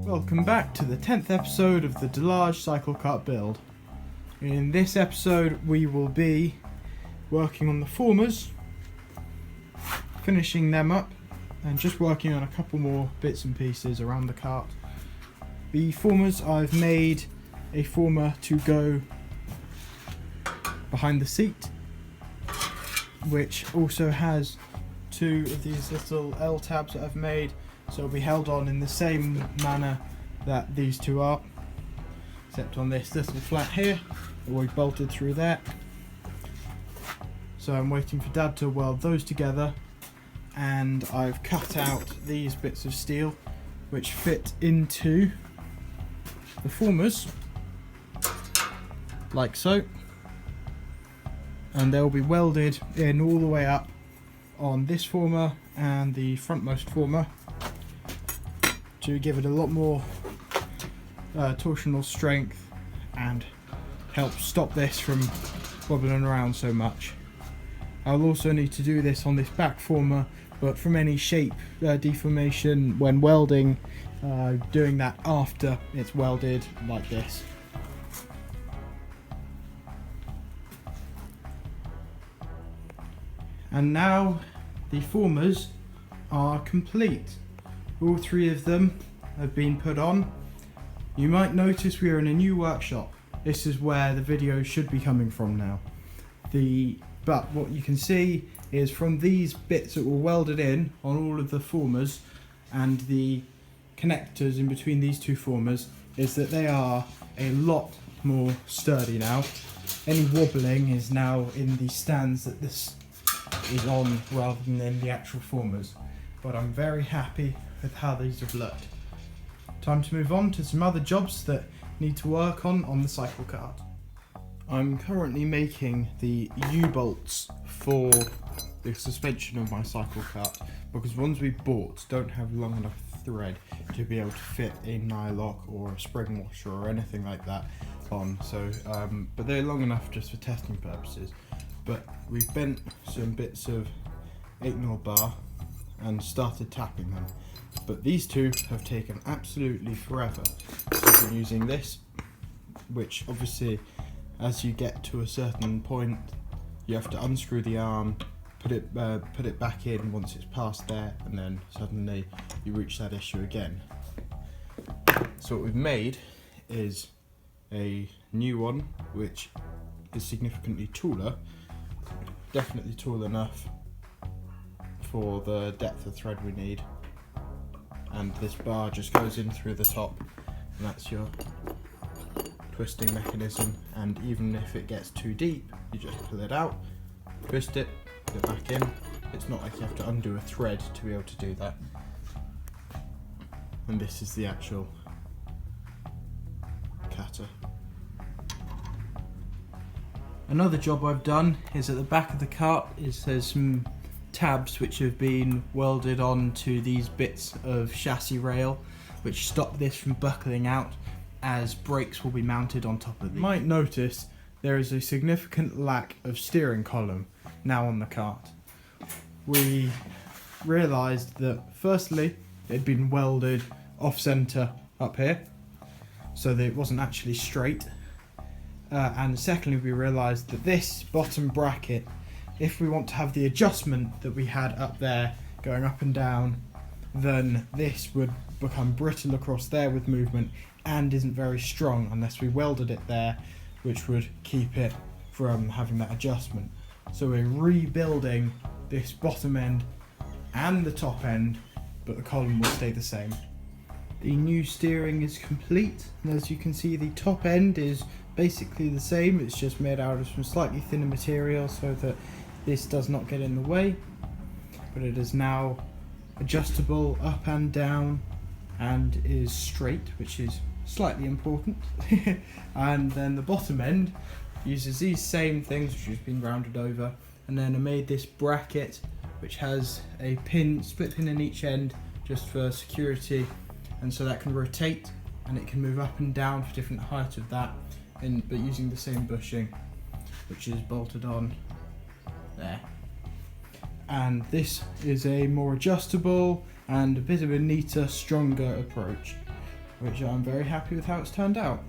Welcome back to the 10th episode of the Delage cycle cart build. In this episode we will be working on the formers, finishing them up and just working on a couple more bits and pieces around the cart. The formers, I've made a former to go behind the seat, which also has two of these little L tabs that I've made, so it'll be held on in the same manner that these two are, except on this little flat here that we bolted through there. So I'm waiting for Dad to weld those together, and I've cut out these bits of steel which fit into the formers like so, and they'll be welded in all the way up on this former and the frontmost former to give it a lot more torsional strength and help stop this from wobbling around so much. I'll also need to do this on this back former, but from any shape deformation when welding, doing that after it's welded like this. And now the formers are complete. All three of them have been put on. You might notice we are in a new workshop. This is where the video should be coming from now. But what you can see is from these bits that were welded in on all of the formers and the connectors in between these two formers, is that they are a lot more sturdy now. Any wobbling is now in the stands that this is on rather than in the actual formers. But I'm very happy with how these have looked. Time to move on to some other jobs that need to work on the cycle cart. I'm currently making the U-bolts for the suspension of my cycle cart, because ones we bought don't have long enough thread to be able to fit a nylock or a spring washer or anything like that on. So, but they're long enough just for testing purposes. But we've bent some bits of 8mm bar and started tapping them. But these two have taken absolutely forever. So I've been using this, which obviously as you get to a certain point you have to unscrew the arm, put it back in once it's past there, and then suddenly you reach that issue again. So what we've made is a new one which is significantly taller, definitely tall enough for the depth of thread we need, and this bar just goes in through the top, and that's your twisting mechanism. And even if it gets too deep, you just pull it out, twist it, put it back in. It's not like you have to undo a thread to be able to do that. And this is the actual cutter. Another job I've done is at the back of the cart there's some tabs which have been welded onto these bits of chassis rail which stop this from buckling out, as brakes will be mounted on top of these. You might notice there is a significant lack of steering column now on the cart. We realised that firstly it had been welded off centre up here so that it wasn't actually straight, and secondly we realised that this bottom bracket, if we want to have the adjustment that we had up there going up and down, then this would become brittle across there with movement and isn't very strong unless we welded it there, which would keep it from having that adjustment. So we're rebuilding this bottom end and the top end, but the column will stay the same. The new steering is complete, and as you can see the top end is basically the same. It's just made out of some slightly thinner material so that this does not get in the way, but it is now adjustable up and down and is straight, which is slightly important. And then the bottom end uses these same things which have been rounded over, and then I made this bracket which has a split pin in each end just for security, and so that can rotate and it can move up and down for different heights of that, but using the same bushing, which is bolted on there. And this is a more adjustable and a bit of a neater, stronger approach, which I'm very happy with how it's turned out.